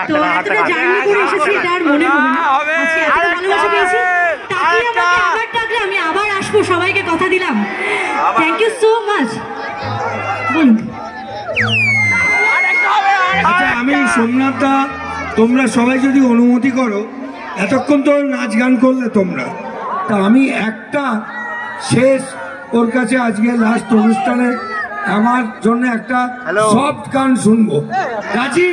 তো এতটা জার্নি করে এসেছি, এটা আর মনে হবে না। আজকে এত ভালোবাসা পেয়েছি, তাকে আমাকে আবার ডাকলে আমি আবার আসবো, সবাইকে কথা দিলাম। Thank you so much. বলুন। আচ্ছা, আমি সোমনাথদা, তোমরা সবাই যদি অনুমতি করো, এতক্ষণ তো নাচ গান করলে তোমরা, তা আমি একটা শেষ ওর কাছে আজকে লাস্ট অনুষ্ঠানে আমার জন্য একটা সফট গান শুনবো। রাজি?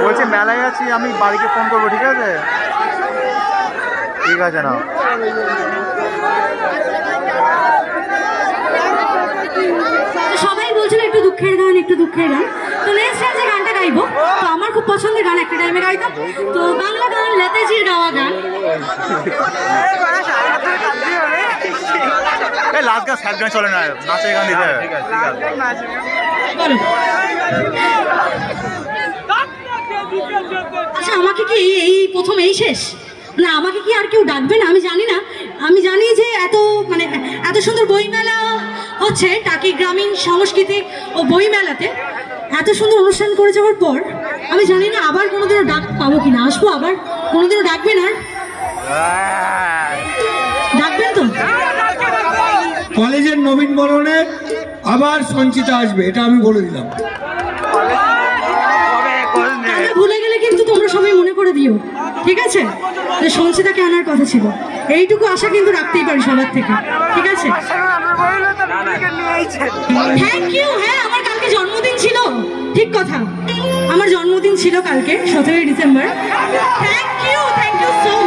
বলছে মেলায় আছি, আমি বাড়িতে ফোন করবো। ঠিক আছে, ঠিক আছে না। সবাই বলছিল একটু দুঃখের গান, একটু দুঃখের গান। তো নেক্সট টাইম যে গানটা গাইবো, তো আমার খুব পছন্দের গান একটা টাইমে গাইতাম, তো বাংলা গান, লতাজির গাওয়া গান। লাস্ট গান স্যাড গান চলে না, নাচের গান দিতে। আচ্ছা, আমাকে কি এই প্রথম এই শেষ? না, আমাকে কি আর কেউ ডাকবে না? আমি জানি না। আমি জানি যে এত সুন্দর বইমেলা হচ্ছে টাকি গ্রামীণ সাংস্কৃতিক ও বইমেলাতে, এত সুন্দর অনুষ্ঠান করে যাওয়ার পর আমি জানি না আবার কোনোদিনও ডাক পাবো কিনা। আসবো আবার? কোনোদিনও ডাকবেন? আর ডাকবেন তো? কলেজের নবীন বরণে আবার সঞ্চিতা আসবে, এটা আমি বলে দিলাম। ভুলে গেলে কিন্তু তোমরা সবাই মনে করে দিও, ঠিক আছে? যে সঞ্চিতাকে আনার কথা ছিল, এইটুকু আশা কিন্তু রাখতেই পারি সবার থেকে, ঠিক আছে? Thank you. হ্যাঁ, আমার কালকে জন্মদিন ছিল, ঠিক কথা, আমার জন্মদিন ছিল কালকে 17ই ডিসেম্বর। Thank you so